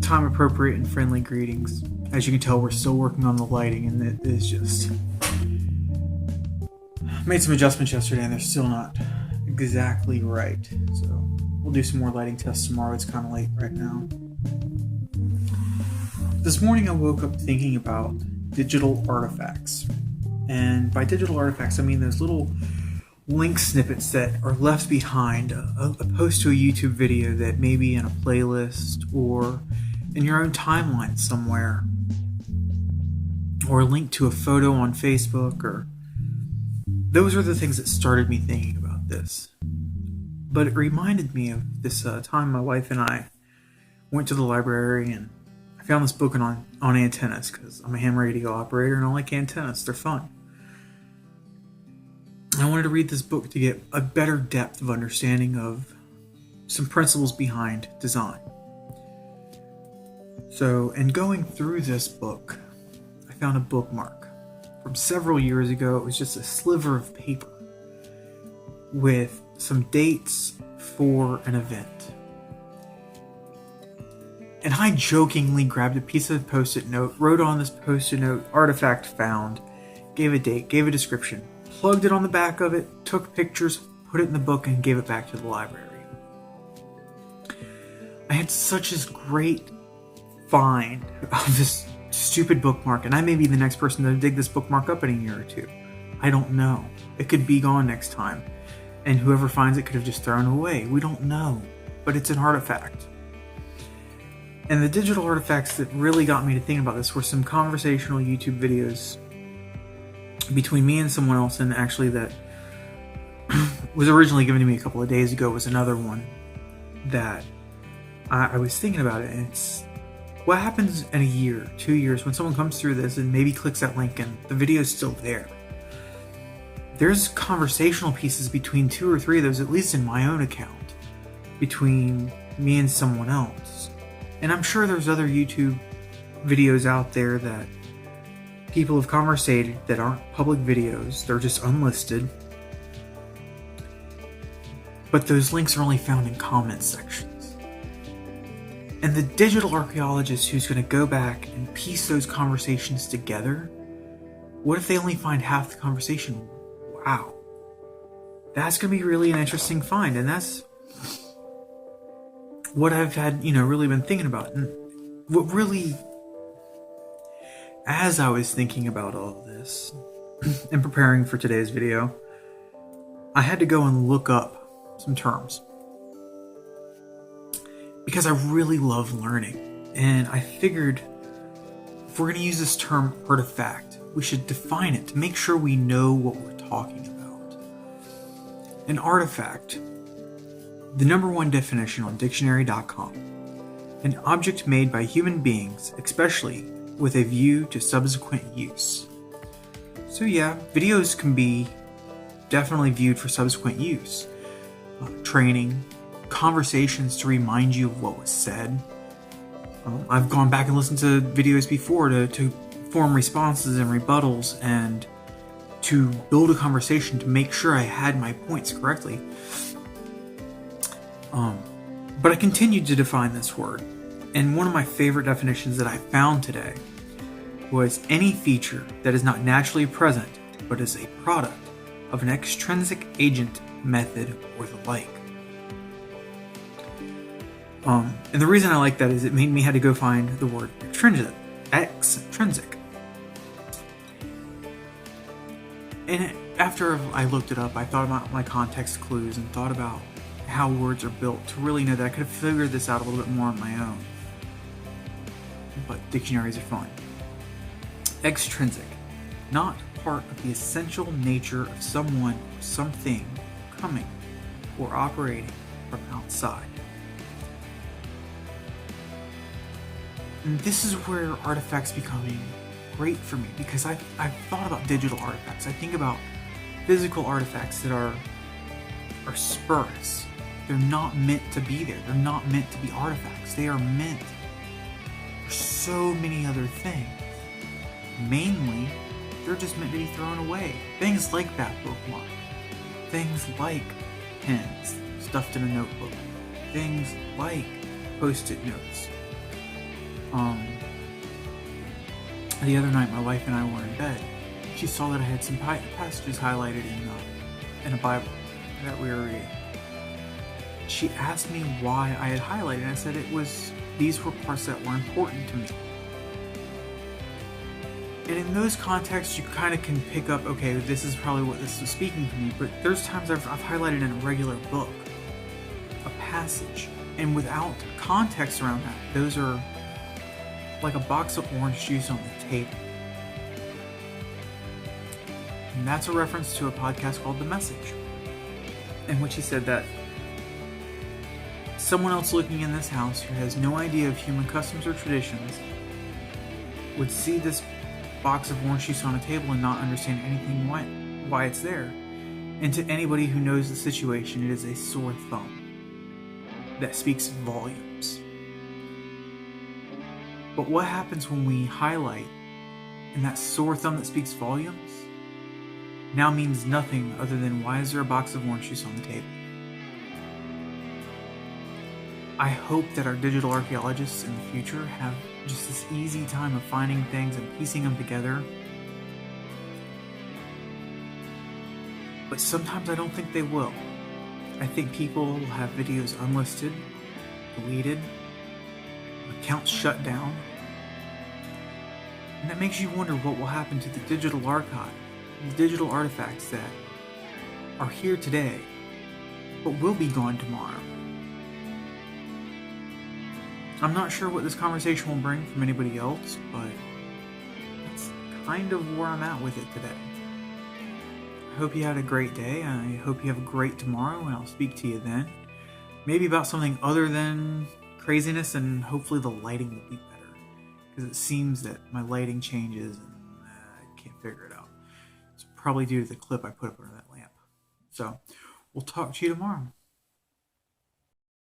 time appropriate and friendly greetings. As you can tell, we're still working on the lighting, and it is just... made some adjustments yesterday, and they're still not exactly right. So we'll do some more lighting tests tomorrow. It's kind of late right now. This morning I woke up thinking about digital artifacts. And by digital artifacts, I mean those little link snippets that are left behind opposed to a YouTube video that may be in a playlist or in your own timeline somewhere, or a link to a photo on Facebook. Or those are the things that started me thinking about this. But it reminded me of this time my wife and I went to the library, and I found this book on antennas, because I'm a ham radio operator and I like antennas. They're fun. I wanted to read this book to get a better depth of understanding of some principles behind design. So, in going through this book, I found a bookmark from several years ago. It was just a sliver of paper with some dates for an event. And I jokingly grabbed a piece of post-it note, wrote on this post-it note, artifact found, gave a date, gave a description, plugged it on the back of it, took pictures, put it in the book, and gave it back to the library. I had such a great find of this stupid bookmark, and I may be the next person to dig this bookmark up in a year or two. I don't know. It could be gone next time, and whoever finds it could have just thrown it away. We don't know, but it's an artifact. And the digital artifacts that really got me to think about this were some conversational YouTube videos between me and someone else, and actually that was originally given to me a couple of days ago was another one that I was thinking about it. And it's what happens in a year, 2 years, when someone comes through this and maybe clicks that link and the video is still there. There's conversational pieces between 2 or 3 of those, at least in my own account, between me and someone else. And I'm sure there's other YouTube videos out there that people have conversated that aren't public videos. They're just unlisted. But those links are only found in comment sections. And the digital archaeologist who's going to go back and piece those conversations together, what if they only find half the conversation? Wow. That's going to be really an interesting find. And that's what I've had, really been thinking about. And what really, as I was thinking about all of this and preparing for today's video, I had to go and look up some terms, because I really love learning. And I figured if we're going to use this term artifact, we should define it to make sure we know what we're talking about. An artifact, the number one definition on dictionary.com, an object made by human beings, especially with a view to subsequent use. So yeah, videos can be definitely viewed for subsequent use. Training, conversations to remind you of what was said. I've gone back and listened to videos before to form responses and rebuttals and to build a conversation to make sure I had my points correctly. But I continued to define this word. And one of my favorite definitions that I found today was any feature that is not naturally present, but is a product of an extrinsic agent, method, or the like. And the reason I like that is it made me had to go find the word extrinsic. And after I looked it up, I thought about my context clues and thought about how words are built to really know that I could have figured this out a little bit more on my own. But dictionaries are fun. Extrinsic, not part of the essential nature of someone or something coming or operating from outside. And this is where artifacts becoming great for me, because I've thought about digital artifacts. I think about physical artifacts that are spurious. They're not meant to be there. They're not meant to be artifacts. They are meant for so many other things. Mainly, they're just meant to be thrown away. Things like that bookmark. Things like pens stuffed in a notebook. Things like post-it notes. The other night, my wife and I were in bed. She saw that I had some passages highlighted in a Bible that we were reading. She asked me why I had highlighted, and I said these were parts that were important to me. And in those contexts, you kind of can pick up, okay, this is probably what this is speaking to me, but there's times I've highlighted in a regular book, a passage, and without context around that, those are like a box of orange juice on the table. And that's a reference to a podcast called The Message, in which he said that someone else looking in this house who has no idea of human customs or traditions would see this box of orange juice on a table and not understand anything why it's there. And to anybody who knows the situation, it is a sore thumb that speaks volumes. But what happens when we highlight and that sore thumb that speaks volumes now means nothing other than why is there a box of orange juice on the table? I hope that our digital archaeologists in the future have just this easy time of finding things and piecing them together. But sometimes I don't think they will. I think people will have videos unlisted, deleted, accounts shut down. And that makes you wonder what will happen to the digital archive, the digital artifacts that are here today, but will be gone tomorrow. I'm not sure what this conversation will bring from anybody else, but that's kind of where I'm at with it today. I hope you had a great day. I hope you have a great tomorrow, and I'll speak to you then. Maybe about something other than craziness, and hopefully the lighting will be better. Because it seems that my lighting changes, and I can't figure it out. It's probably due to the clip I put up under that lamp. So, we'll talk to you tomorrow.